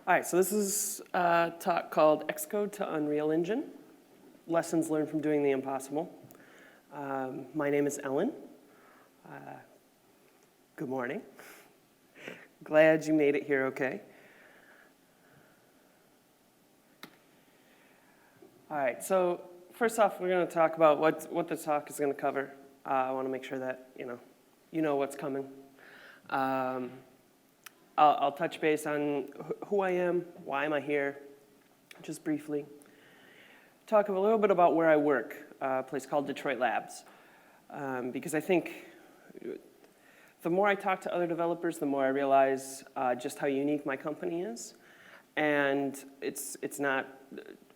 All right, so this is a talk called Xcode to Unreal Engine, Lessons Learned from Doing the Impossible. My name is Ellen. Good morning. Glad you made it here okay. All right, so first off, we're going to talk about what the talk is going to cover. I want to make sure that you know what's coming. I'll touch base on who I am, why am I here, just briefly. Talk a little bit about where I work, a place called Detroit Labs. Because I think the more I talk to other developers, the more I realize just how unique my company is. And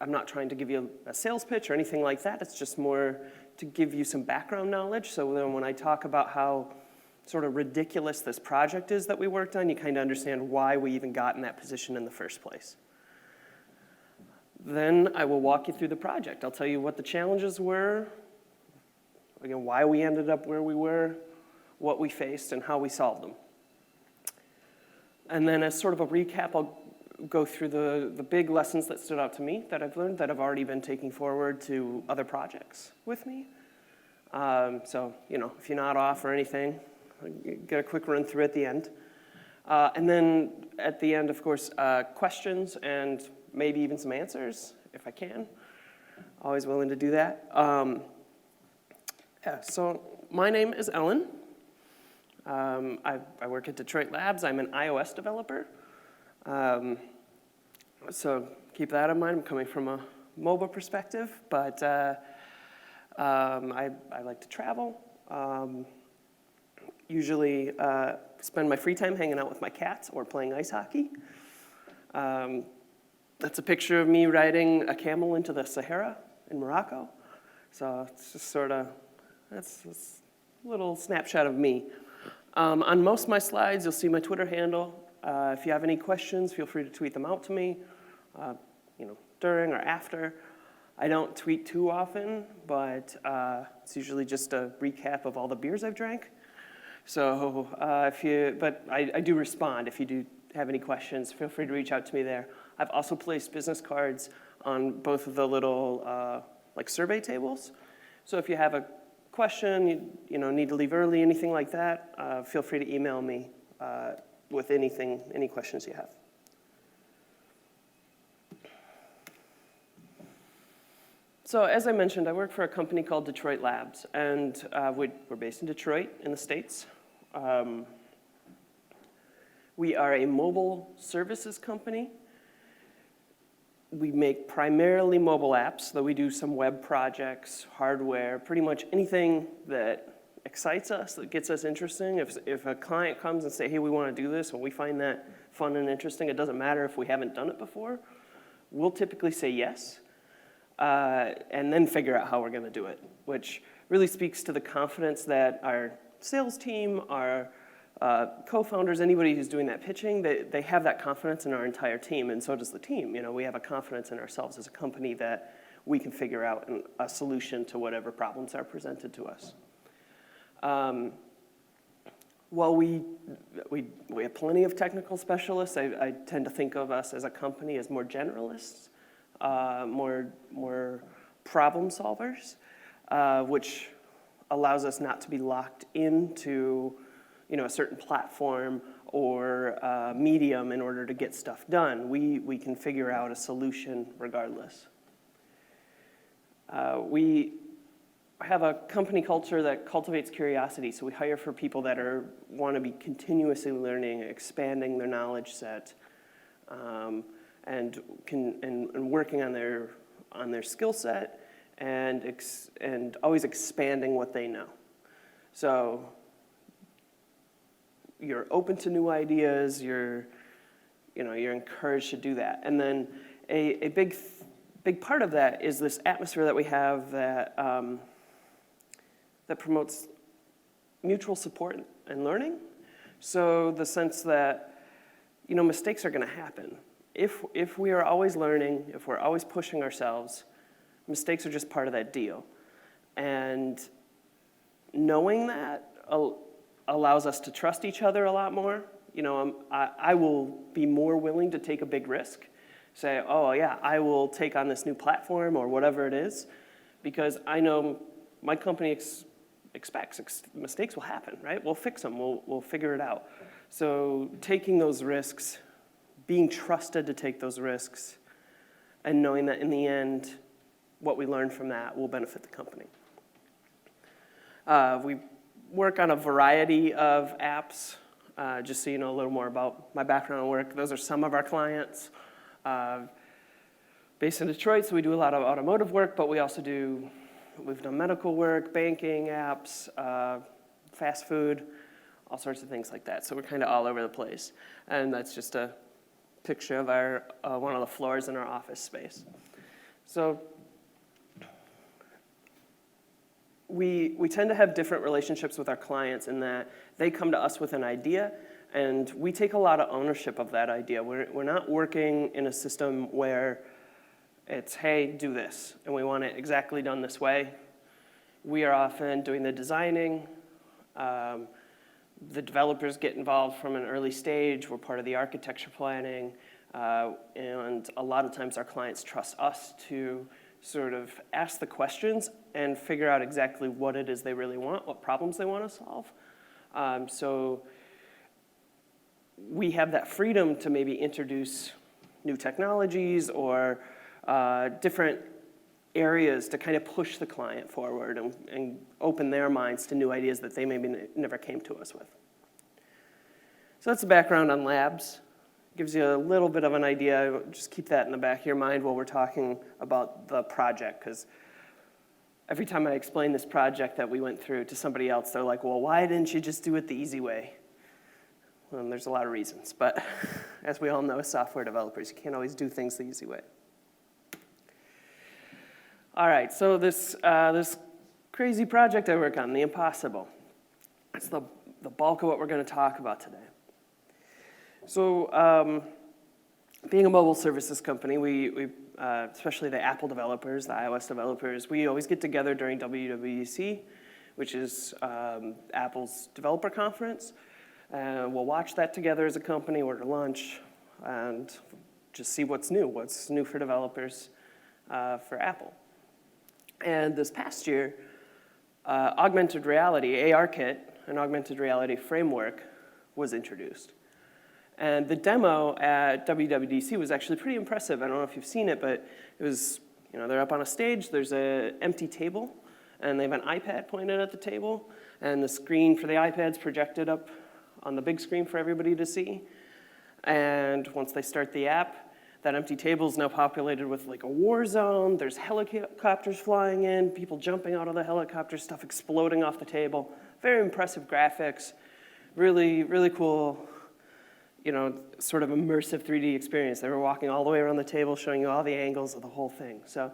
I'm not trying to give you a sales pitch or anything like that. It's just more to give you some background knowledge. So then when I talk about how sort of ridiculous this project is that we worked on, you kind of understand why we even got in that position in the first place. Then I will walk you through the project. I'll tell you what the challenges were, again, why we ended up where we were, what we faced, and how we solved them. And then as sort of a recap, I'll go through the big lessons that stood out to me that I've learned that I've already been taking forward to other projects with me. So, if you're not off or anything, get a quick run through at the end. And then at the end, of course, questions and maybe even some answers, if I can. Always willing to do that. So my name is Ellen. I work at Detroit Labs. I'm an iOS developer. So keep that in mind. I'm coming from a mobile perspective, but I like to travel. Usually spend my free time hanging out with my cats or playing ice hockey. That's a picture of me riding a camel into the Sahara in Morocco. So it's just sort of, that's a little snapshot of me. On most of my slides, you'll see my Twitter handle. If you have any questions, feel free to tweet them out to me, during or after. I don't tweet too often, but it's usually just a recap of all the beers I've drank. So I do respond. If you do have any questions, feel free to reach out to me there. I've also placed business cards on both of the little survey tables. So if you have a question, need to leave early, anything like that, feel free to email me with any questions you have. So as I mentioned, I work for a company called Detroit Labs, and we're based in Detroit in the States. We are a mobile services company. We make primarily mobile apps, though we do some web projects, hardware, pretty much anything that excites us, that gets us interesting. If a client comes and say, hey, we want to do this, and we find that fun and interesting, it doesn't matter if we haven't done it before, we'll typically say yes. And then figure out how we're going to do it, which really speaks to the confidence that our sales team, our co-founders, anybody who's doing that pitching, they have that confidence in our entire team, and so does the team. We have a confidence in ourselves as a company that we can figure out a solution to whatever problems are presented to us. While we have plenty of technical specialists, I tend to think of us as a company as more generalists. More problem solvers, which allows us not to be locked into, a certain platform or medium in order to get stuff done. We can figure out a solution regardless. We have a company culture that cultivates curiosity, so we hire for people that want to be continuously learning, expanding their knowledge set. And working on their skill set and always expanding what they know. So you're open to new ideas. You're encouraged to do that. And then a big part of that is this atmosphere that we have that promotes mutual support and learning. So the sense that mistakes are going to happen. If we are always learning, if we're always pushing ourselves, mistakes are just part of that deal. And knowing that allows us to trust each other a lot more. I will be more willing to take a big risk, say, oh yeah, I will take on this new platform or whatever it is, because I know my company expects mistakes will happen, right? We'll fix them, we'll figure it out. So taking those risks, being trusted to take those risks, and knowing that in the end, what we learn from that will benefit the company. We work on a variety of apps. Just so you know a little more about my background and work, those are some of our clients. Based in Detroit, so we do a lot of automotive work, but we've done medical work, banking apps, fast food, all sorts of things like that. So we're kind of all over the place. And that's just a picture of our one of the floors in our office space. So we tend to have different relationships with our clients in that they come to us with an idea, and we take a lot of ownership of that idea. We're not working in a system where it's, hey, do this, and we want it exactly done this way. We are often doing the designing. The developers get involved from an early stage. We're part of the architecture planning. And a lot of times our clients trust us to sort of ask the questions and figure out exactly what it is they really want, what problems they want to solve. So we have that freedom to maybe introduce new technologies or different areas to kind of push the client forward and open their minds to new ideas that they maybe never came to us with. So that's the background on labs. Gives you a little bit of an idea. Just keep that in the back of your mind while we're talking about the project, because every time I explain this project that we went through to somebody else, they're like, well, why didn't you just do it the easy way? Well, there's a lot of reasons, but as we all know as software developers, you can't always do things the easy way. All right, so this crazy project I work on, the impossible. That's the bulk of what we're going to talk about today. So being a mobile services company, we especially the Apple developers, the iOS developers, we always get together during WWDC, which is Apple's developer conference. We'll watch that together as a company, order lunch, and just see what's new for developers for Apple. And this past year, augmented reality, ARKit, an augmented reality framework, was introduced. And the demo at WWDC was actually pretty impressive. I don't know if you've seen it, but it was, they're up on a stage, there's an empty table, and they have an iPad pointed at the table, and the screen for the iPad's projected up on the big screen for everybody to see. And once they start the app, that empty table is now populated with like a war zone. There's helicopters flying in, people jumping out of the helicopter, stuff exploding off the table. Very impressive graphics, really, really cool, sort of immersive 3D experience. They were walking all the way around the table, showing you all the angles of the whole thing. So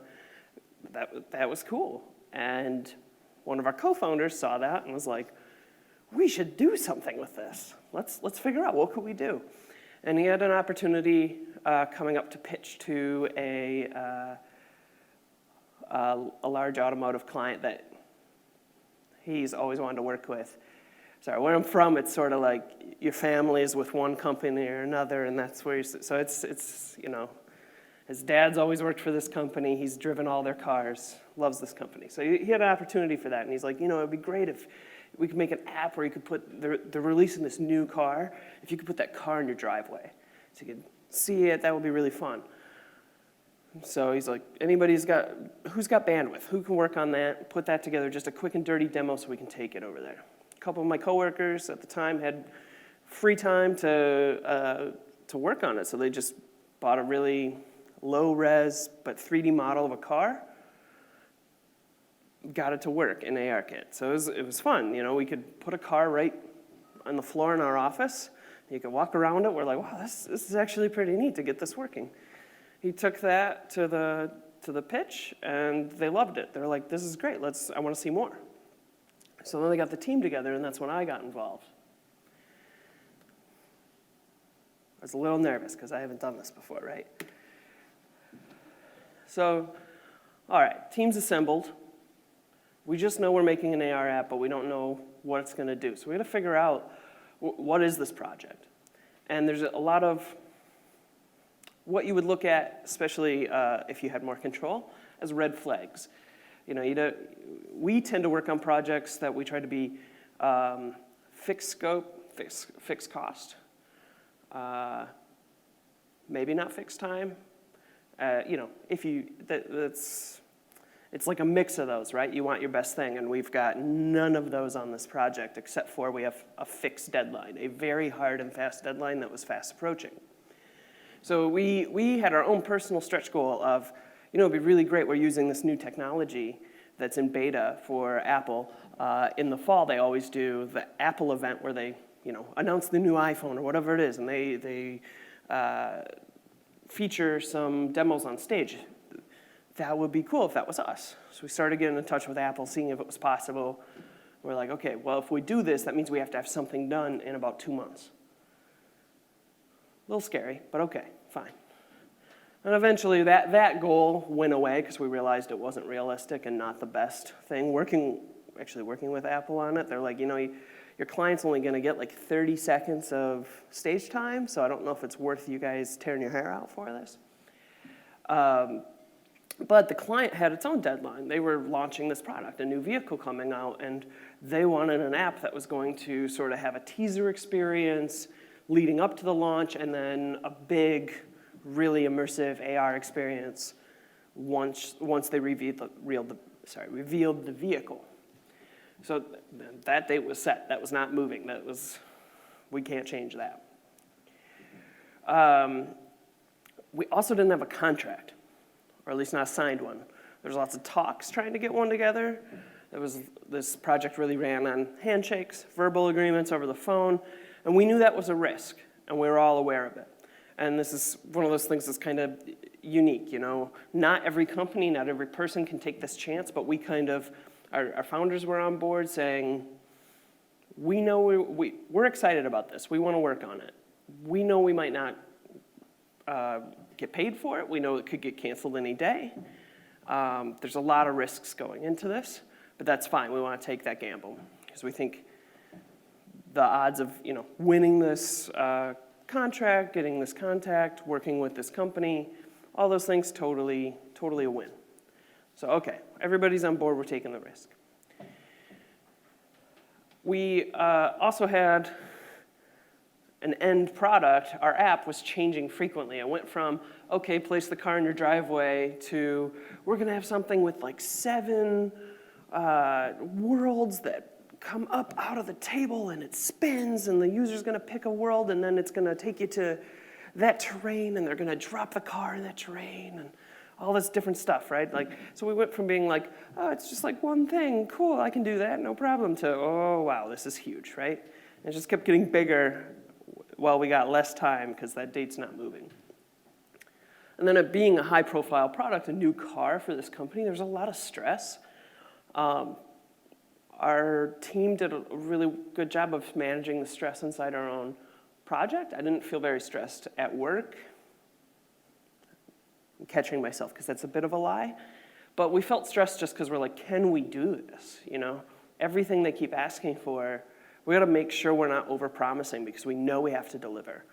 that was cool. And one of our co-founders saw that and was like, we should do something with this. Let's figure out what could we do. And he had an opportunity coming up to pitch to a large automotive client that he's always wanted to work with. Sorry, where I'm from, it's sort of like your family is with one company or another, and that's where so it's his dad's always worked for this company. He's driven all their cars, loves this company. So he had an opportunity for that, and he's like, it'd be great if we could make an app where you could put, they're releasing this new car, if you could put that car in your driveway so you could see it, that would be really fun. So he's like, who's got bandwidth? Who can work on that? Put that together, just a quick and dirty demo so we can take it over there. A couple of my coworkers at the time had free time to work on it, so they just bought a really low-res but 3D model of a car, got it to work in ARKit. So it was fun. We could put a car right on the floor in our office. You could walk around it. We're like, wow, this is actually pretty neat to get this working. He took that to the pitch, and they loved it. They're like, this is great. I want to see more. So then they got the team together, and that's when I got involved. I was a little nervous because I haven't done this before, right? So, all right, team's assembled. We just know we're making an AR app, but we don't know what it's going to do. So we got to figure out what is this project. And there's a lot of what you would look at, especially if you had more control, as red flags. We tend to work on projects that we try to be fixed scope, fixed cost, maybe not fixed time. It's like a mix of those, right? You want your best thing, and we've got none of those on this project, except for we have a fixed deadline, a very hard and fast deadline that was fast approaching. So we had our own personal stretch goal of, it'd be really great, we're using this new technology that's in beta for Apple. In the fall, they always do the Apple event where they, announce the new iPhone or whatever it is, and they feature some demos on stage. That would be cool if that was us. So we started getting in touch with Apple, seeing if it was possible. We're like, okay, well, if we do this, that means we have to have something done in about 2 months. A little scary, but okay, fine. And eventually that goal went away because we realized it wasn't realistic and not the best thing. Actually working with Apple on it, they're like, your client's only going to get like 30 seconds of stage time, so I don't know if it's worth you guys tearing your hair out for this. But the client had its own deadline. They were launching this product, a new vehicle coming out, and they wanted an app that was going to sort of have a teaser experience leading up to the launch, and then a big, really immersive AR experience once they revealed the vehicle. So that date was set. That was not moving. We can't change that. We also didn't have a contract, or at least not a signed one. There's lots of talks trying to get one together. This project really ran on handshakes, verbal agreements over the phone, and we knew that was a risk, and we were all aware of it. And this is one of those things that's kind of unique, Not every company, not every person can take this chance, but we our founders were on board saying, we know we're excited about this. We want to work on it. We know we might not get paid for it. We know it could get canceled any day. There's a lot of risks going into this, but that's fine. We want to take that gamble because we think the odds of winning this contract, getting this contact, working with this company, all those things, totally a win. So okay, everybody's on board. We're taking the risk. We also had an end product. Our app was changing frequently. It went from, okay, place the car in your driveway, to we're going to have something with like 7 worlds that come up out of the table and it spins, and the user's going to pick a world, and then it's going to take you to that terrain, and they're going to drop the car in that terrain, and all this different stuff, right? So we went from being like, oh, it's just like one thing, cool, I can do that, no problem, to, oh, wow, this is huge, right? And it just kept getting bigger while we got less time because that date's not moving. And then it being a high-profile product, a new car for this company, there's a lot of stress. Our team did a really good job of managing the stress inside our own project. I didn't feel very stressed at work. I'm catching myself because that's a bit of a lie. But we felt stressed just because we're like, can we do this? Everything they keep asking for, we got to make sure we're not over-promising because we know we have to deliver.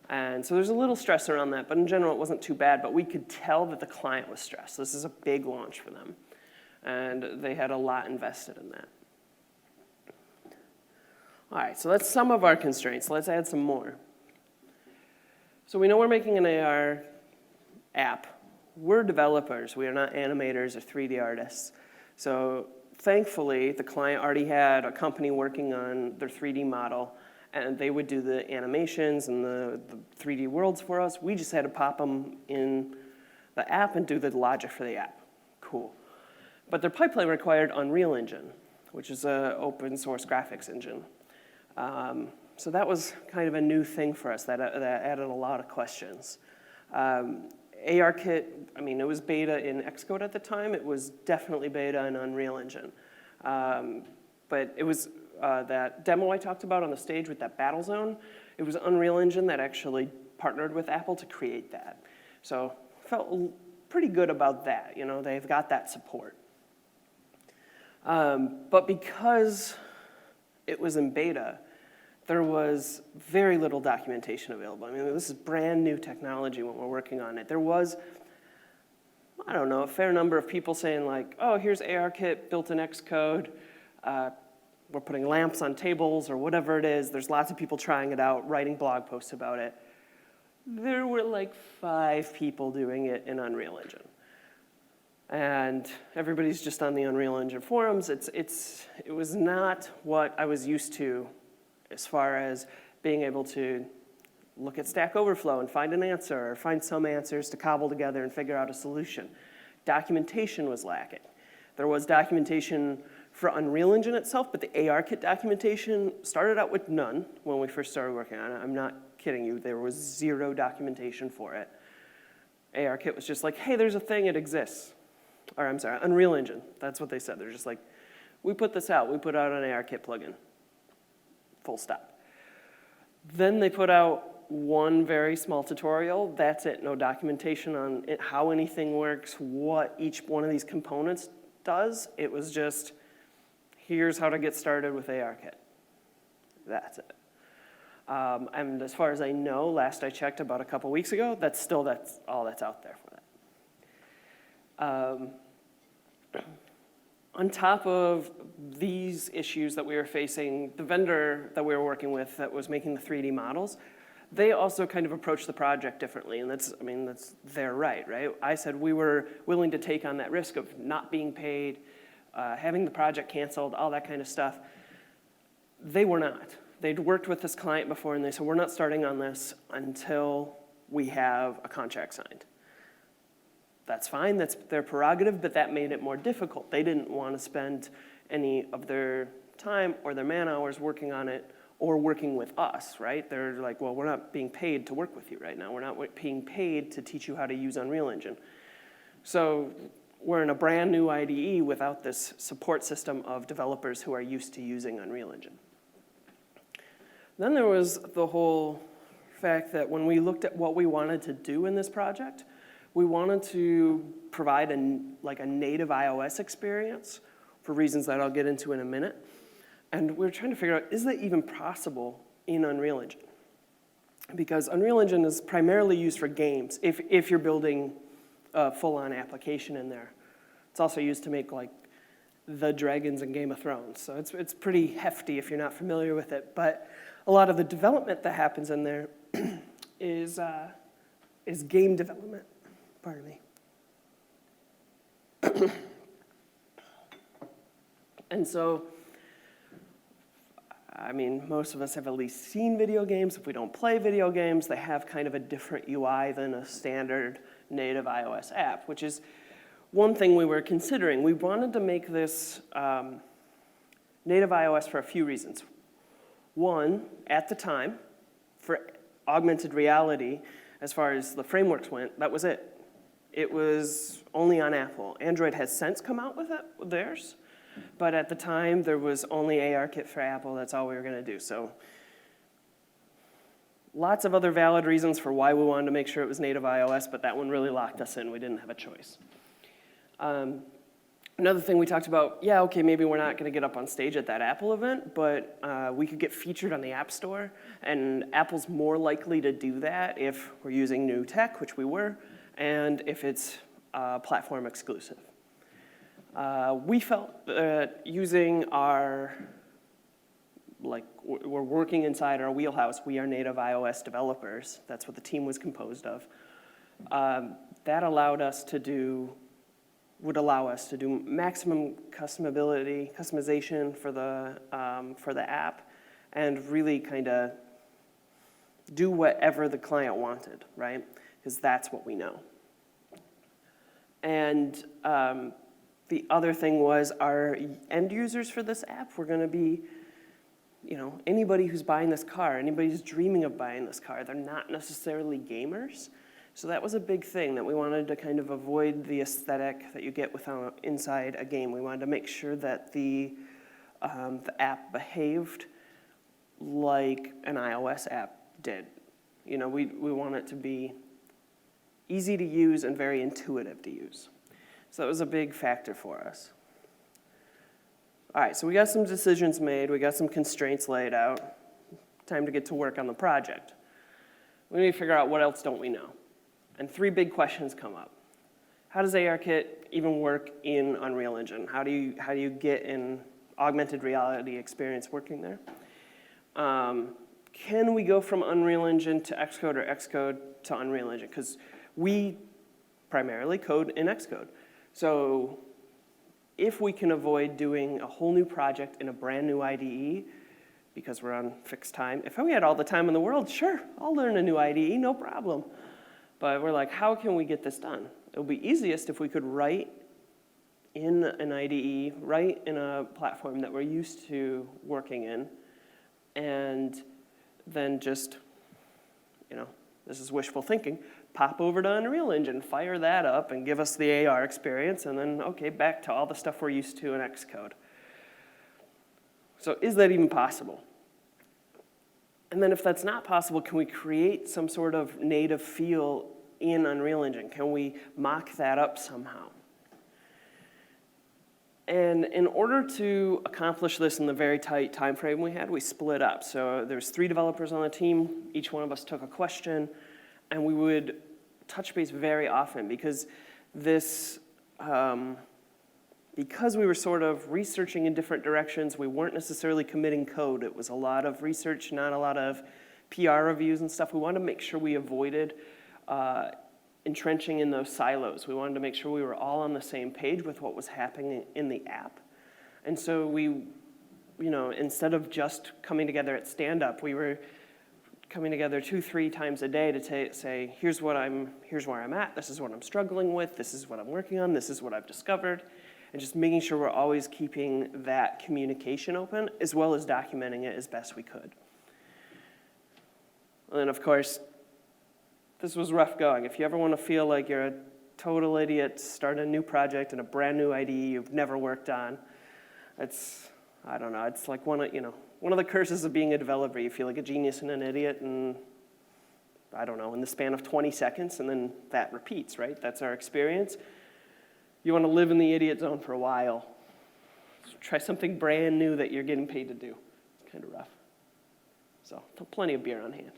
And so there's a little stress around that, but in general it wasn't too bad, but we could tell that the client was stressed. This is a big launch for them, and they had a lot invested in that. All right, so that's some of our constraints. Let's add some more. So we know we're making an AR app. We're developers. We are not animators or 3D artists. So thankfully, the client already had a company working on their 3D model, and they would do the animations and the 3D worlds for us. We just had to pop them in the app and do the logic for the app. Cool. But their pipeline required Unreal Engine, which is an open source graphics engine. So that was kind of a new thing for us that added a lot of questions. ARKit, it was beta in Xcode at the time. It was definitely beta in Unreal Engine. But it was that demo I talked about on the stage with that battle zone, it was Unreal Engine that actually partnered with Apple to create that. So felt pretty good about that. They've got that support. But because it was in beta, there was very little documentation available. I mean, this is brand new technology when we're working on it. There was, I don't know, a fair number of people saying like, oh, here's ARKit built in Xcode. We're putting lamps on tables or whatever it is. There's lots of people trying it out, writing blog posts about it. There were like 5 people doing it in Unreal Engine. And everybody's just on the Unreal Engine forums. It was not what I was used to as far as being able to look at Stack Overflow and find an answer or find some answers to cobble together and figure out a solution. Documentation was lacking. There was documentation for Unreal Engine itself, but the ARKit documentation started out with none when we first started working on it. I'm not kidding you. There was 0 documentation for it. ARKit was just like, hey, there's a thing, it exists. Or I'm sorry, Unreal Engine. That's what they said. They're just like, we put this out. We put out an ARKit plugin. Full stop. Then they put out one very small tutorial. That's it. No documentation on it, how anything works, what each one of these components does. It was just, here's how to get started with ARKit. That's it. And as far as I know, last I checked about a couple weeks ago, that's all that's out there for that. On top of these issues that we were facing, the vendor that we were working with that was making the 3D models, they also kind of approached the project differently, and that's their right? I said we were willing to take on that risk of not being paid, having the project canceled, all that kind of stuff. They were not. They'd worked with this client before, and they said, we're not starting on this until we have a contract signed. That's fine, that's their prerogative, but that made it more difficult. They didn't want to spend any of their time or their man hours working on it or working with us, right? They're like, well, we're not being paid to work with you right now. We're not being paid to teach you how to use Unreal Engine. So we're in a brand new IDE without this support system of developers who are used to using Unreal Engine. Then there was the whole fact that when we looked at what we wanted to do in this project, we wanted to provide a native iOS experience for reasons that I'll get into in a minute. And we're trying to figure out, is that even possible in Unreal Engine? Because Unreal Engine is primarily used for games, if you're building a full-on application in there. It's also used to make like the dragons in Game of Thrones. So it's pretty hefty if you're not familiar with it. But a lot of the development that happens in there is game development. Pardon me. And so, I mean, most of us have at least seen video games. If we don't play video games, they have kind of a different UI than a standard native iOS app, which is one thing we were considering. We wanted to make this native iOS for a few reasons. One, at the time, for augmented reality, as far as the frameworks went, that was it. It was only on Apple. Android has since come out with theirs, but at the time, there was only ARKit for Apple. That's all we were going to do. So lots of other valid reasons for why we wanted to make sure it was native iOS, but that one really locked us in. We didn't have a choice. Another thing we talked about, yeah, okay, maybe we're not going to get up on stage at that Apple event, but we could get featured on the App Store, and Apple's more likely to do that if we're using new tech, which we were, and if it's platform exclusive. We felt that using our, we're working inside our wheelhouse. We are native iOS developers. That's what the team was composed of. That would allow us to do maximum customization for the app, and really kind of do whatever the client wanted, right? Because that's what we know. And the other thing was our end users for this app were going to be, anybody who's buying this car, anybody who's dreaming of buying this car. They're not necessarily gamers. So that was a big thing, that we wanted to kind of avoid the aesthetic that you get inside a game. We wanted to make sure that the app behaved like an iOS app did. We want it to be easy to use and very intuitive to use. So that was a big factor for us. All right, so we got some decisions made. We got some constraints laid out. time to get to work on the project. We need to figure out what else don't we know. And 3 big questions come up. How does ARKit even work in Unreal Engine? How do you get an augmented reality experience working there? Can we go from Unreal Engine to Xcode or Xcode to Unreal Engine? Because we primarily code in Xcode. So if we can avoid doing a whole new project in a brand new IDE, because we're on fixed time, if we had all the time in the world, sure, I'll learn a new IDE, no problem. But we're like, how can we get this done? It would be easiest if we could write in an IDE, write in a platform that we're used to working in, and then just, this is wishful thinking, pop over to Unreal Engine, fire that up, and give us the AR experience, and then, okay, back to all the stuff we're used to in Xcode. So is that even possible? And then if that's not possible, can we create some sort of native feel in Unreal Engine? Can we mock that up somehow? And in order to accomplish this in the very tight time frame we had, we split up. So there's 3 developers on the team. Each one of us took a question, and we would touch base very often because because we were sort of researching in different directions, we weren't necessarily committing code. It was a lot of research, not a lot of PR reviews and stuff. We wanted to make sure we avoided entrenching in those silos. We wanted to make sure we were all on the same page with what was happening in the app. And so we, instead of just coming together at stand-up, we were coming together 2-3 times a day to say, here's where I'm at, this is what I'm struggling with, this is what I'm working on, this is what I've discovered, and just making sure we're always keeping that communication open, as well as documenting it as best we could. And then, of course, this was rough going. If you ever want to feel like you're a total idiot starting a new project in a brand new IDE you've never worked on, it's like one of the curses of being a developer. You feel like a genius and an idiot, and in the span of 20 seconds, and then that repeats, right? That's our experience. You want to live in the idiot zone for a while. So try something brand new that you're getting paid to do. It's kind of rough. So plenty of beer on hand.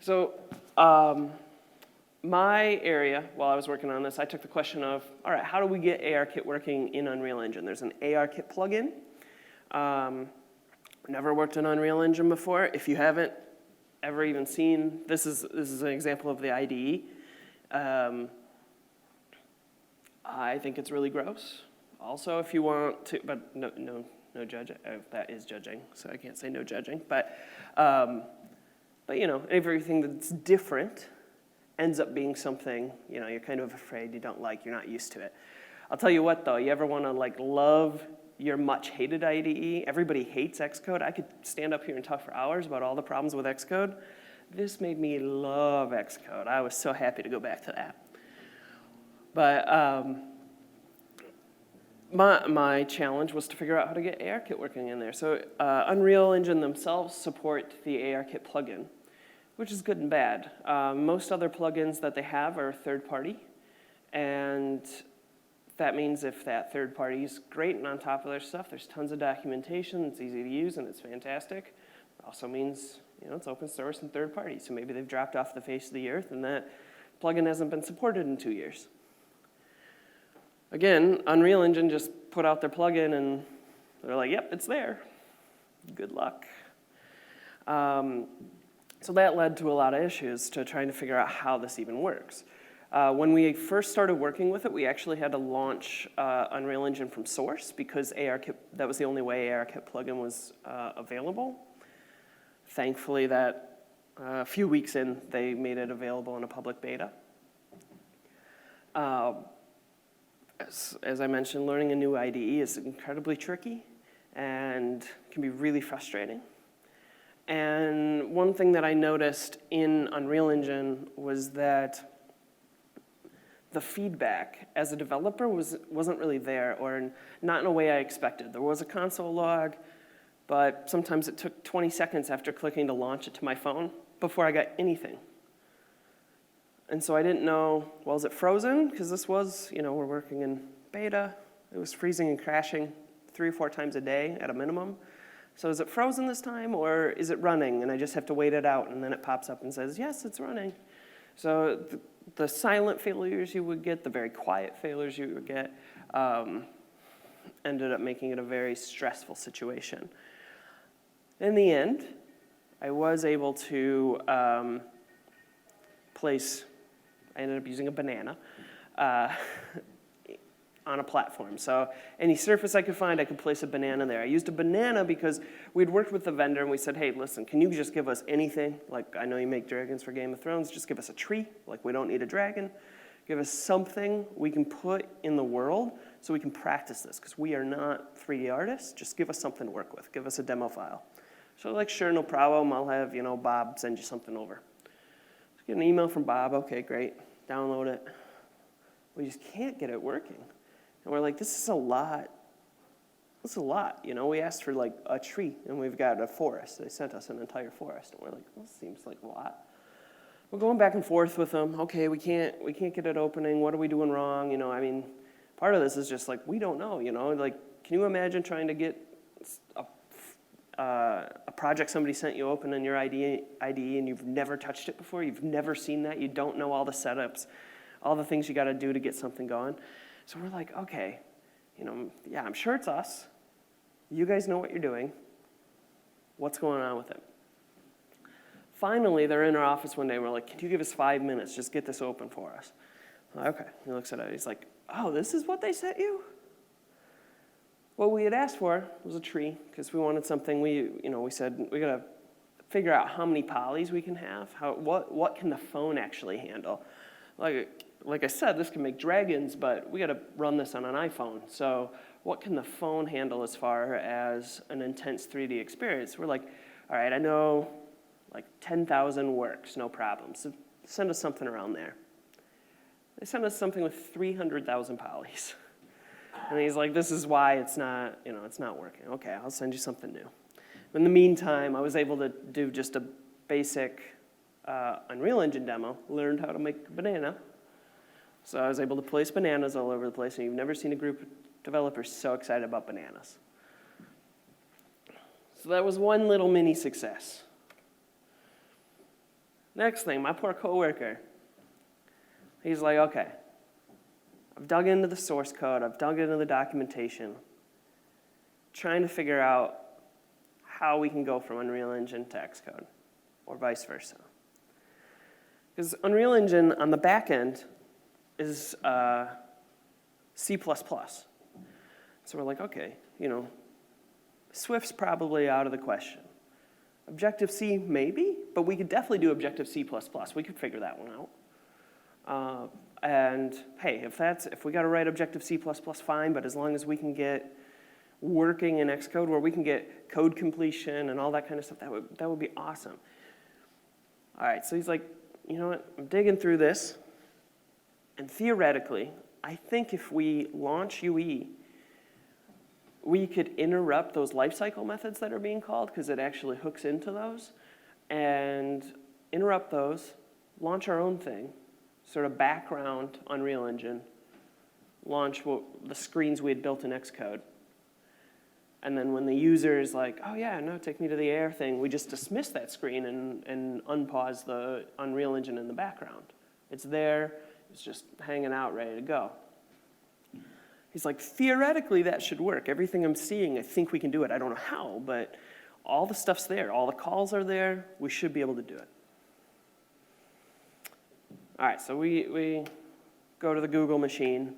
So my area, while I was working on this, I took the question of, all right, how do we get ARKit working in Unreal Engine? There's an ARKit plugin. Never worked in Unreal Engine before. If you haven't ever even seen, this is an example of the IDE. I think it's really gross. Also, if you want to, but no judging. That is judging, so I can't say no judging. But everything that's different ends up being something, you're kind of afraid, you don't like, you're not used to it. I'll tell you what, though, you ever want to love your much hated IDE? Everybody hates Xcode. I could stand up here and talk for hours about all the problems with Xcode. This made me love Xcode. I was so happy to go back to that. But my challenge was to figure out how to get ARKit working in there. So Unreal Engine themselves support the ARKit plugin, which is good and bad. Most other plugins that they have are third party, and that means if that third party is great and on top of their stuff, there's tons of documentation, it's easy to use, and it's fantastic. It also means it's open source and third party, so maybe they've dropped off the face of the earth and that plugin hasn't been supported in 2 years. Again, Unreal Engine just put out their plugin and they're like, yep, it's there. Good luck. So that led to a lot of issues to trying to figure out how this even works. When we first started working with it, we actually had to launch Unreal Engine from source because ARKit, that was the only way ARKit plugin was available. Thankfully, that a few weeks in, they made it available in a public beta. As I mentioned, learning a new IDE is incredibly tricky and can be really frustrating. And one thing that I noticed in Unreal Engine was that the feedback as a developer wasn't really there, or not in a way I expected. There was a console log, but sometimes it took 20 seconds after clicking to launch it to my phone before I got anything. And so I didn't know, well, is it frozen? Because this was, we're working in beta. It was freezing and crashing 3 or 4 times a day at a minimum. So is it frozen this time, or is it running, and I just have to wait it out, and then it pops up and says, yes, it's running. So the silent failures you would get, the very quiet failures you would get, ended up making it a very stressful situation. In the end, I was able to I ended up using a banana on a platform. So any surface I could find, I could place a banana there. I used a banana because we'd worked with the vendor and we said, hey, listen, can you just give us anything? Like, I know you make dragons for Game of Thrones, just give us a tree. Like, we don't need a dragon. Give us something we can put in the world so we can practice this, because we are not 3D artists. Just give us something to work with. Give us a demo file. So like, sure, no problem. I'll have, Bob send you something over. So get an email from Bob. Okay, great. Download it. We just can't get it working. And we're like, this is a lot. This is a lot. We asked for like a tree, and we've got a forest. They sent us an entire forest. And we're like, well, this seems like a lot. We're going back and forth with them. Okay, we can't get it opening. What are we doing wrong? Part of this is just like, we don't know. Like, can you imagine trying to get a project somebody sent you open in your IDE and you've never touched it before? You've never seen that. You don't know all the setups, all the things you got to do to get something going. So we're like, okay, yeah, I'm sure it's us. You guys know what you're doing. What's going on with it? Finally, they're in our office one day, and we're like, can you give us 5 minutes? Just get this open for us. Okay. He looks at it. He's like, oh, this is what they sent you? What we had asked for was a tree, because we wanted something. We said, we got to figure out how many polys we can have. What can the phone actually handle? Like I said, this can make dragons, but we got to run this on an iPhone. So what can the phone handle as far as an intense 3D experience? We're like, all right, I know like 10,000 works, no problem. So send us something around there. They sent us something with 300,000 polys. And he's like, this is why it's not working. Okay, I'll send you something new. In the meantime, I was able to do just a basic Unreal Engine demo, learned how to make a banana. So I was able to place bananas all over the place, and you've never seen a group of developers so excited about bananas. So that was one little mini success. Next thing, my poor coworker. He's like, okay, I've dug into the source code, I've dug into the documentation, trying to figure out how we can go from Unreal Engine to Xcode, or vice versa. Because Unreal Engine on the back end is C++. So we're like, okay, Swift's probably out of the question. Objective-C, maybe, but we could definitely do Objective-C++. We could figure that one out. And hey, if we got to write Objective-C++, fine, but as long as we can get working in Xcode where we can get code completion and all that kind of stuff, that would be awesome. All right, so he's like, you know what, I'm digging through this, and theoretically, I think if we launch UE, we could interrupt those lifecycle methods that are being called, because it actually hooks into those, and interrupt those, launch our own thing, sort of background Unreal Engine, launch the screens we had built in Xcode. And then when the user is like, oh yeah, no, take me to the air thing, we just dismiss that screen and unpause the Unreal Engine in the background. It's there, it's just hanging out, ready to go. He's like, theoretically, that should work. Everything I'm seeing, I think we can do it. I don't know how, but all the stuff's there. All the calls are there. We should be able to do it. All right, so we go to the Google machine,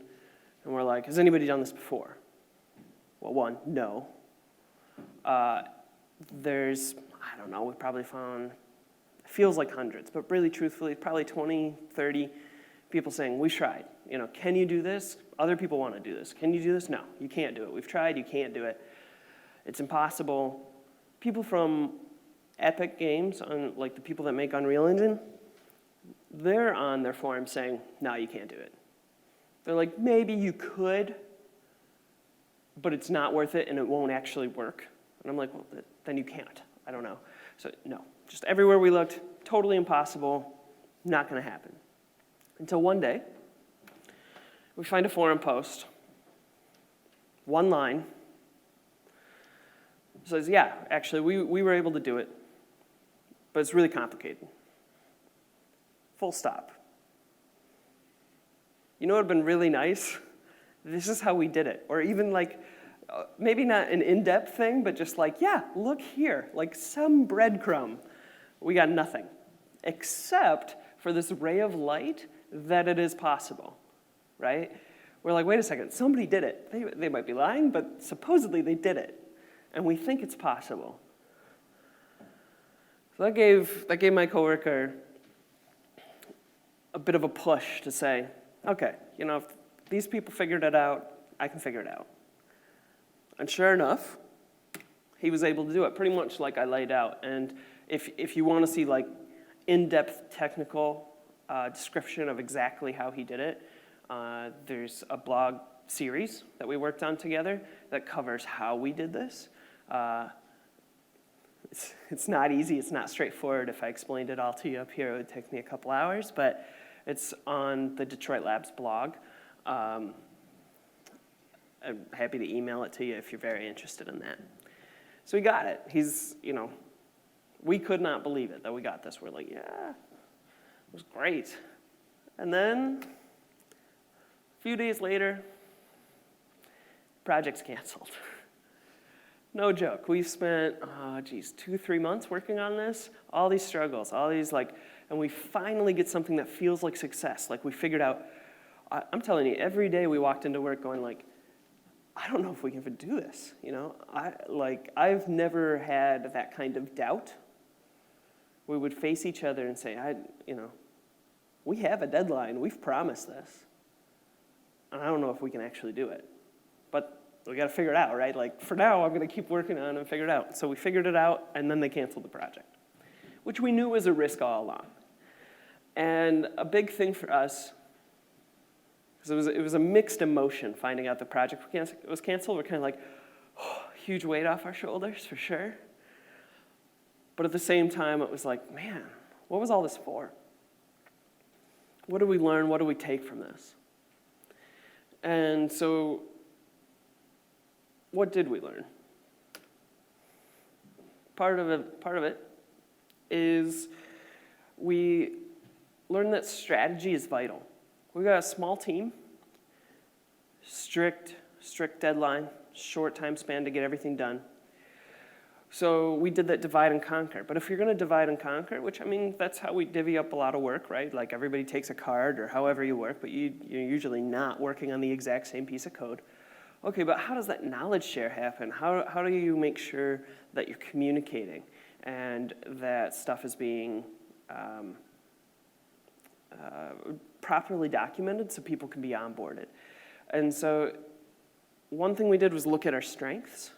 and we're like, has anybody done this before? Well, one, no. There's, I don't know, we've probably found, it feels like hundreds, but really truthfully, probably 20, 30 people saying, we tried. Can you do this? Other people want to do this. Can you do this? No, you can't do it. We've tried, you can't do it. It's impossible. People from Epic Games, like the people that make Unreal Engine, they're on their forum saying, no, you can't do it. They're like, maybe you could, but it's not worth it and it won't actually work. And I'm like, well, then you can't. I don't know. So no, just everywhere we looked, totally impossible, not going to happen. Until one day, we find a forum post, one line, says, yeah, actually, we were able to do it, but it's really complicated. Full stop. You know what would have been really nice? This is how we did it. Or even like, maybe not an in-depth thing, but just like, yeah, look here, like some breadcrumb. We got nothing, except for this ray of light that it is possible, right? We're like, wait a second, somebody did it. They might be lying, but supposedly they did it. And we think it's possible. So that gave my coworker a bit of a push to say, okay, you know, if these people figured it out, I can figure it out. And sure enough, he was able to do it pretty much like I laid out. And if you want to see like in-depth technical description of exactly how he did it, there's a blog series that we worked on together that covers how we did this. It's not easy, it's not straightforward. If I explained it all to you up here, it would take me a couple hours, but it's on the Detroit Labs blog. I'm happy to email it to you if you're very interested in that. So we got it. We could not believe it that we got this. We're like, yeah, it was great. And then a few days later, project's canceled. No joke. We've spent, 2-3 months working on this. All these struggles, and we finally get something that feels like success. Like we figured out, I'm telling you, every day we walked into work going like, I don't know if we can even do this. I've never had that kind of doubt. We would face each other and say, we have a deadline. We've promised this. And I don't know if we can actually do it. But we got to figure it out, right? Like, for now, I'm going to keep working on it and figure it out. So we figured it out, and then they canceled the project, which we knew was a risk all along. And a big thing for us, because it was a mixed emotion finding out the project was canceled. We're kind of like, huge weight off our shoulders, for sure. But at the same time, it was like, man, what was all this for? What did we learn? What do we take from this? And so, what did we learn? Part of it is we learned that strategy is vital. We've got a small team, strict deadline, short time span to get everything done. So we did that divide and conquer. But if you're going to divide and conquer, which, that's how we divvy up a lot of work, right? Like everybody takes a card or however you work, but you're usually not working on the exact same piece of code. Okay, but how does that knowledge share happen? How do you make sure that you're communicating and that stuff is being properly documented so people can be onboarded? And so one thing we did was look at our strengths,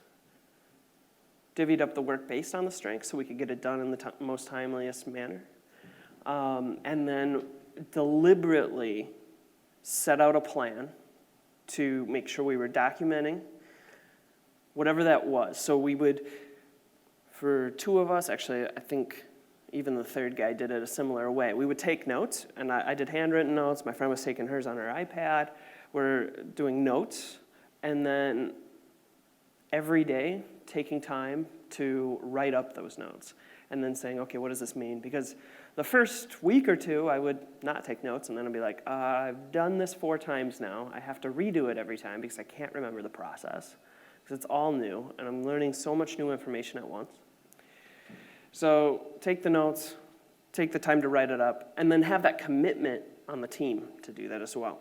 divvied up the work based on the strengths so we could get it done in the most timeliest manner, and then deliberately set out a plan to make sure we were documenting whatever that was. So we would, for two of us, actually I think even the third guy did it a similar way. We would take notes, and I did handwritten notes. My friend was taking hers on her iPad. We're doing notes, and then every day taking time to write up those notes and then saying, okay, what does this mean? Because the first week or two, I would not take notes, and then I'd be like, I've done this 4 times now. I have to redo it every time because I can't remember the process because it's all new, and I'm learning so much new information at once. So take the notes, take the time to write it up, and then have that commitment on the team to do that as well.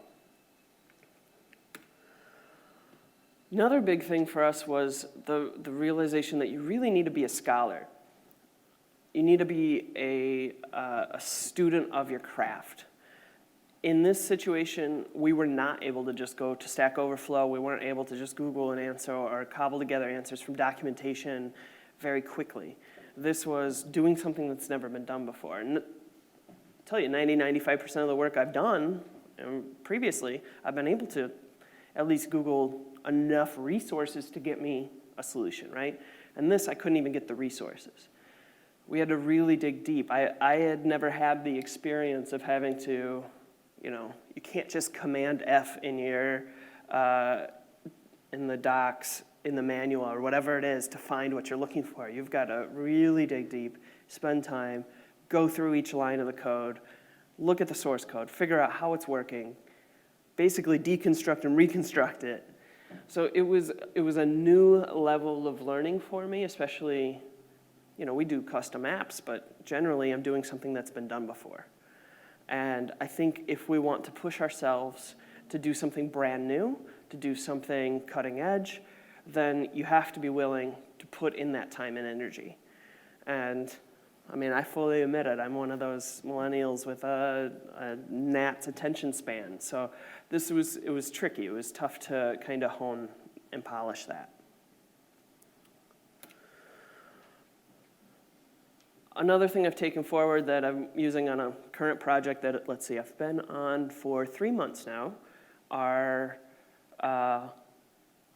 Another big thing for us was the realization that you really need to be a scholar. You need to be a student of your craft. In this situation, we were not able to just go to Stack Overflow. We weren't able to just Google an answer or cobble together answers from documentation very quickly. This was doing something that's never been done before. And I'll tell you, 95% of the work I've done previously, I've been able to at least Google enough resources to get me a solution, right? And this, I couldn't even get the resources. We had to really dig deep. I had never had the experience of having to, you can't just Command F in your in the docs in the manual or whatever it is to find what you're looking for. You've got to really dig deep, spend time, go through each line of the code, look at the source code, figure out how it's working, basically deconstruct and reconstruct it. So it was a new level of learning for me, especially, we do custom apps, but generally I'm doing something that's been done before. And I think if we want to push ourselves to do something brand new, to do something cutting edge, then you have to be willing to put in that time and energy. And I fully admit it. I'm one of those millennials with a gnat's attention span. So it was tricky. It was tough to kind of hone and polish that. Another thing I've taken forward that I'm using on a current project that, let's see, I've been on for 3 months now, our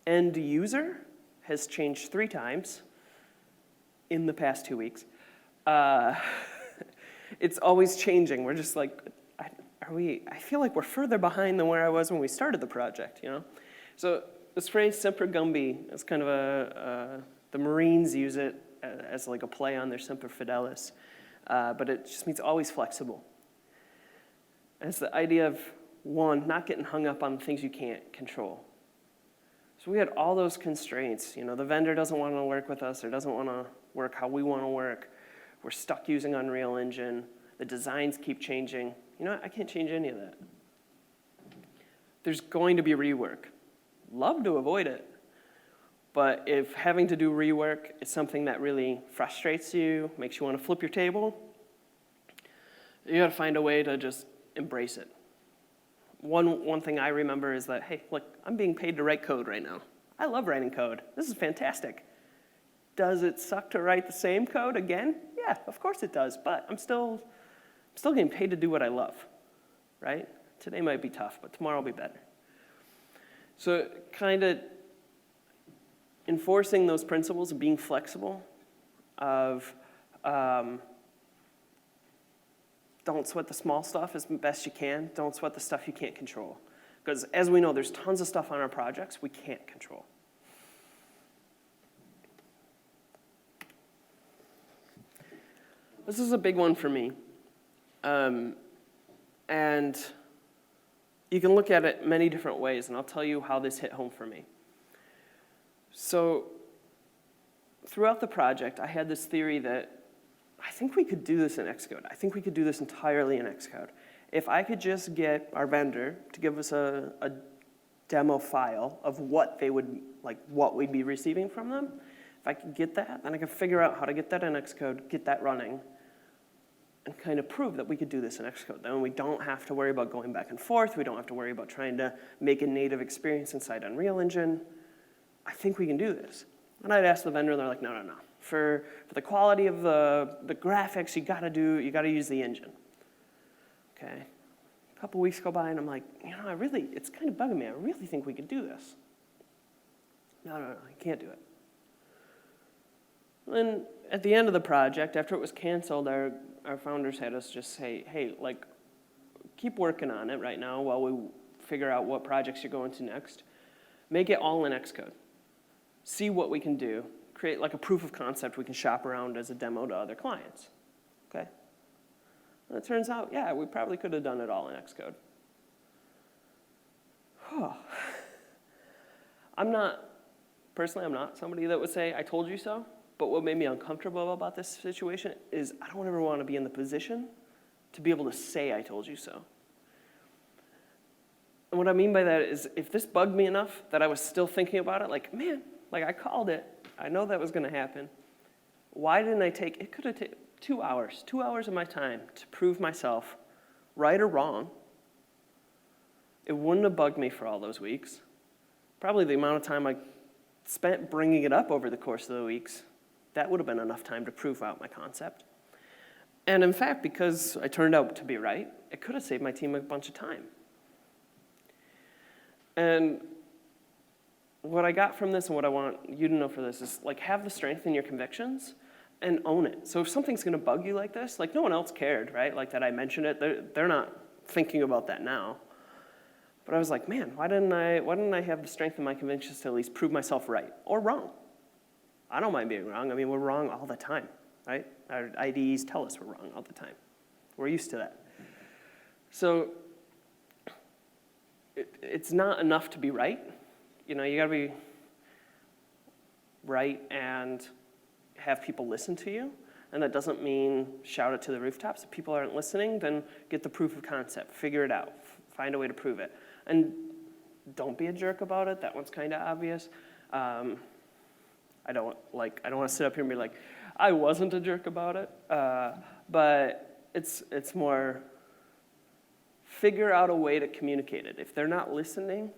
end user has changed 3 times in the past 2 weeks. It's always changing. We're just like, I feel like we're further behind than where I was when we started the project, So this phrase, Semper Gumby, is kind of the Marines use it as like a play on their Semper Fidelis, but it just means always flexible. And it's the idea of, one, not getting hung up on things you can't control. So we had all those constraints. The vendor doesn't want to work with us or doesn't want to work how we want to work. We're stuck using Unreal Engine. The designs keep changing. I can't change any of that. There's going to be rework. Love to avoid it. But if having to do rework is something that really frustrates you, makes you want to flip your table, you got to find a way to just embrace it. One thing I remember is that, hey, look, I'm being paid to write code right now. I love writing code. This is fantastic. Does it suck to write the same code again? Yeah, of course it does, but I'm still getting paid to do what I love, right? Today might be tough, but tomorrow will be better. So kind of enforcing those principles of being flexible, of don't sweat the small stuff as best you can. Don't sweat the stuff you can't control. Because as we know, there's tons of stuff on our projects we can't control. This is a big one for me. And you can look at it many different ways, and I'll tell you how this hit home for me. So throughout the project, I had this theory that I think we could do this in Xcode. I think we could do this entirely in Xcode. If I could just get our vendor to give us a demo file of what they would, what we'd be receiving from them, if I could get that, then I could figure out how to get that in Xcode, get that running, and kind of prove that we could do this in Xcode. Then we don't have to worry about going back and forth. We don't have to worry about trying to make a native experience inside Unreal Engine. I think we can do this. And I'd ask the vendor, and they're like, no. For the quality of the graphics, you gotta use the engine. Okay. A couple weeks go by, and I'm like, it's kind of bugging me. I really think we could do this. No, you can't do it. Then at the end of the project, after it was canceled, our founders had us just say, hey, keep working on it right now while we figure out what projects you're going to next. Make it all in Xcode. See what we can do. Create a proof of concept we can shop around as a demo to other clients. Okay? And it turns out, yeah, we probably could have done it all in Xcode. I'm not somebody that would say, I told you so. But what made me uncomfortable about this situation is I don't ever want to be in the position to be able to say I told you so. And what I mean by that is if this bugged me enough that I was still thinking about it, I called it. I know that was going to happen. Why didn't I take, it could have taken 2 hours of my time to prove myself right or wrong. It wouldn't have bugged me for all those weeks. Probably the amount of time I spent bringing it up over the course of the weeks, that would have been enough time to prove out my concept. And in fact, because I turned out to be right, it could have saved my team a bunch of time. And what I got from this and what I want you to know for this is have the strength in your convictions and own it. So if something's going to bug you like this, no one else cared, right? That I mentioned it, they're not thinking about that now. But I was like, man, why didn't I have the strength in my convictions to at least prove myself right or wrong? I don't mind being wrong. I mean, we're wrong all the time, right? Our IDEs tell us we're wrong all the time. We're used to that. So it's not enough to be right. You know, you got to be right and have people listen to you. And that doesn't mean shout it to the rooftops. If people aren't listening, then get the proof of concept. Figure it out. Find a way to prove it. And don't be a jerk about it. That one's kind of obvious. I don't want to sit up here and be like, I wasn't a jerk about it. But it's more figure out a way to communicate it. If they're not listening,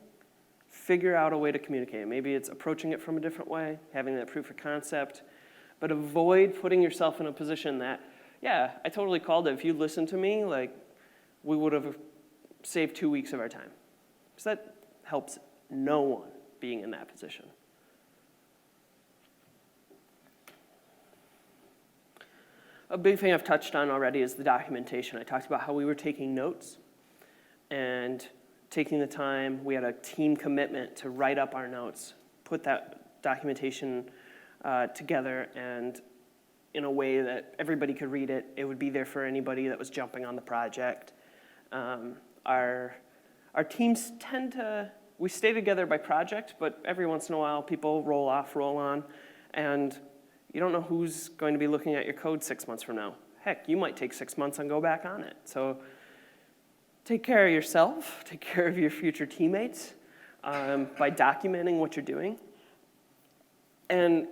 figure out a way to communicate it. Maybe it's approaching it from a different way, having that proof of concept. But avoid putting yourself in a position that, yeah, I totally called it. If you listened to me, like, we would have saved 2 weeks of our time. Because that helps no one being in that position. A big thing I've touched on already is the documentation. I talked about how we were taking notes and taking the time. We had a team commitment to write up our notes, put that documentation together, and in a way that everybody could read it. It would be there for anybody that was jumping on the project. Our teams we stay together by project, but every once in a while people roll off, roll on, and you don't know who's going to be looking at your code 6 months from now. Heck, you might take 6 months and go back on it. So take care of yourself, take care of your future teammates by documenting what you're doing. And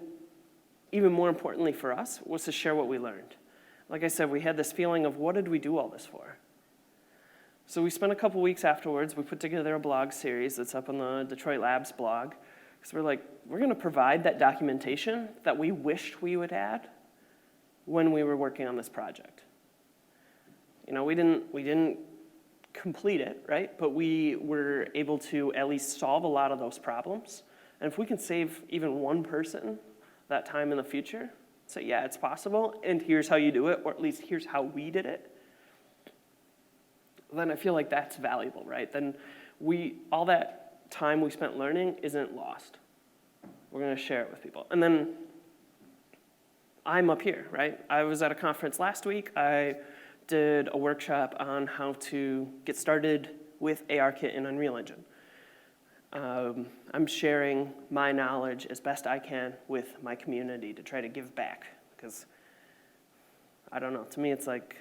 even more importantly for us was to share what we learned. Like I said, we had this feeling of what did we do all this for? So we spent a couple weeks afterwards. We put together a blog series that's up on the Detroit Labs blog. Because we're like, we're going to provide that documentation that we wished we would add when we were working on this project. You know, we didn't complete it, right? But we were able to at least solve a lot of those problems. And if we can save even one person that time in the future, say, yeah, it's possible, and here's how you do it, or at least here's how we did it, then I feel like that's valuable, right? Then all that time we spent learning isn't lost. We're going to share it with people. And then I'm up here, right? I was at a conference last week. I did a workshop on how to get started with ARKit in Unreal Engine. I'm sharing my knowledge as best I can with my community to try to give back. Because, I don't know, to me it's like,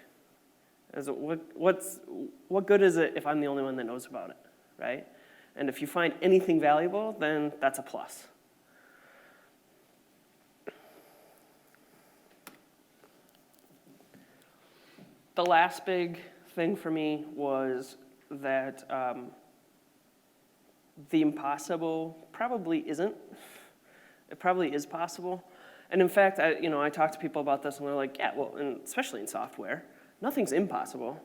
what good is it if I'm the only one that knows about it, right? And if you find anything valuable, then that's a plus. The last big thing for me was that the impossible probably isn't. It probably is possible. And in fact, I talk to people about this and they're like, yeah, well, and especially in software, nothing's impossible.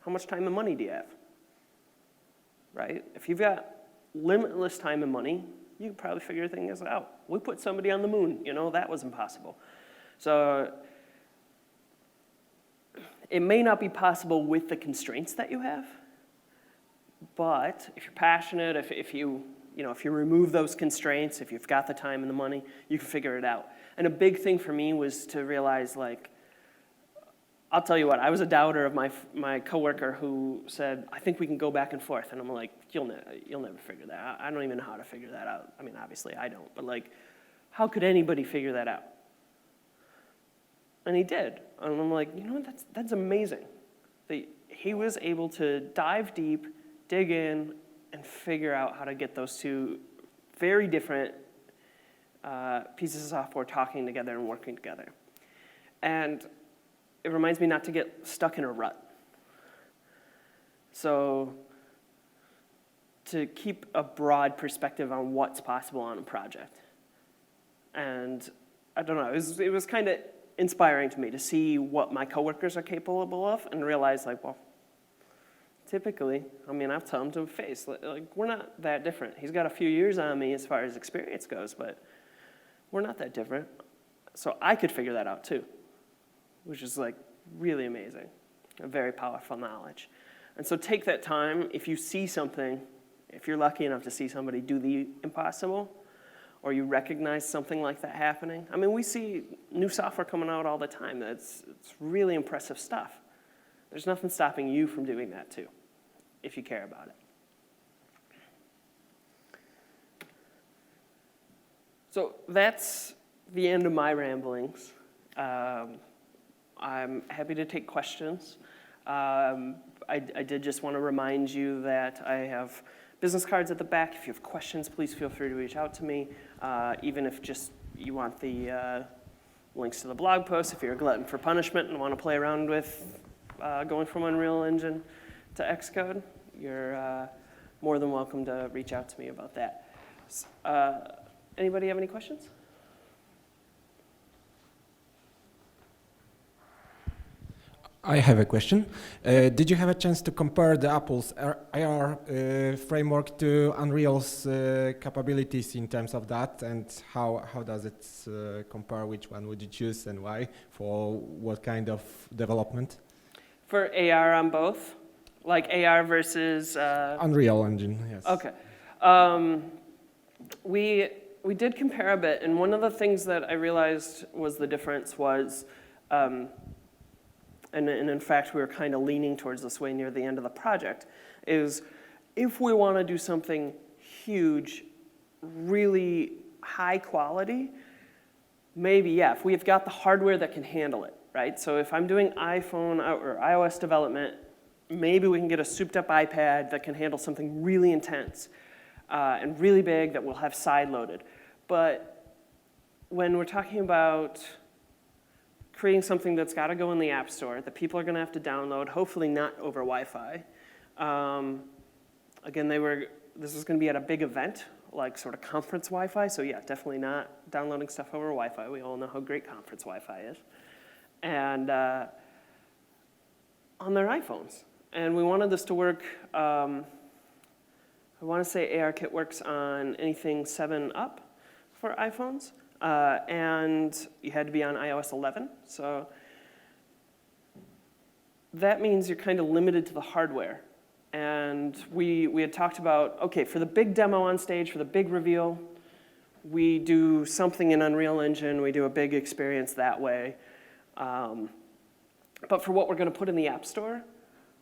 How much time and money do you have? Right? If you've got limitless time and money, you can probably figure things out. We put somebody on the moon, that was impossible. So it may not be possible with the constraints that you have, but if you're passionate, if you remove those constraints, if you've got the time and the money, you can figure it out. And a big thing for me was to realize, I'll tell you what, I was a doubter of my coworker who said, I think we can go back and forth. And I'm like, you'll never figure that out. I don't even know how to figure that out. I mean, obviously I don't, but how could anybody figure that out? And he did. And I'm like, that's amazing. He was able to dive deep, dig in, and figure out how to get those two very different pieces of software talking together and working together. And it reminds me not to get stuck in a rut. So to keep a broad perspective on what's possible on a project. And I don't know, it was kind of inspiring to me to see what my coworkers are capable of and realize, typically, I'll tell him to face, we're not that different. He's got a few years on me as far as experience goes, but we're not that different. So I could figure that out too, which is really amazing, a very powerful knowledge. And so take that time. If you see something If you're lucky enough to see somebody do the impossible, or you recognize something like that happening. I mean, we see new software coming out all the time. It's really impressive stuff. There's nothing stopping you from doing that too, if you care about it. So that's the end of my ramblings. I'm happy to take questions. I did just want to remind you that I have business cards at the back. If you have questions, please feel free to reach out to me. Even if just you want the links to the blog post, if you're a glutton for punishment and want to play around with going from Unreal Engine to Xcode, you're more than welcome to reach out to me about that. Anybody have any questions? I have a question. Did you have a chance to compare the Apple's AR framework to Unreal's capabilities in terms of that, and how does it compare? Which one would you choose and why? For what kind of development? For AR on both? Like AR versus... Unreal Engine, yes. Okay. We did compare a bit, and one of the things that I realized was the difference was... and in fact, we were kind of leaning towards this way near the end of the project, is if we want to do something huge, really high quality, maybe, yeah, if we've got the hardware that can handle it, right? So if I'm doing iPhone or iOS development, maybe we can get a souped up iPad that can handle something really intense and really big that will have side loaded. But when we're talking about creating something that's got to go in the App Store, that people are going to have to download, hopefully not over Wi-Fi. Again, this is going to be at a big event, like sort of conference Wi-Fi, so yeah, definitely not downloading stuff over Wi-Fi. We all know how great conference Wi-Fi is. And on their iPhones. And we wanted this to work, I want to say ARKit works on anything 7 up for iPhones. And you had to be on iOS 11. So that means you're kind of limited to the hardware. And we had talked about, okay, for the big demo on stage, for the big reveal, we do something in Unreal Engine. We do a big experience that way. But for what we're going to put in the App Store,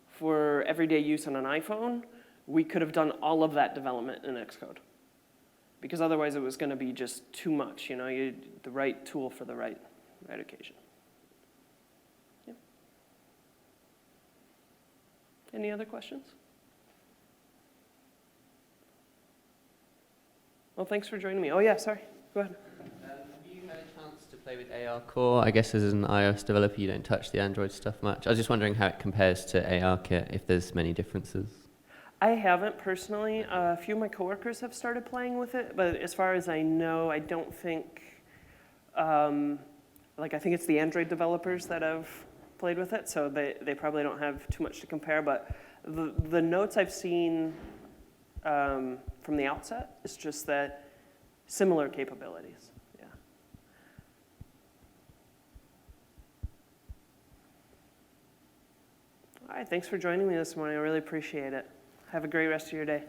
for everyday use on an iPhone, we could have done all of that development in Xcode. Because otherwise it was going to be just too much, the right tool for the right occasion. Yeah. Any other questions? Well, thanks for joining me. Oh yeah, sorry, go ahead. Have you had a chance to play with AR Core? I guess as an iOS developer you don't touch the Android stuff much. I was just wondering how it compares to ARKit, if there's many differences. I haven't personally. A few of my coworkers have started playing with it, but as far as I know, I don't think, I think it's the Android developers that have played with it, so they probably don't have too much to compare, but the notes I've seen from the outset is just that similar capabilities, yeah. All right, thanks for joining me this morning. I really appreciate it. Have a great rest of your day.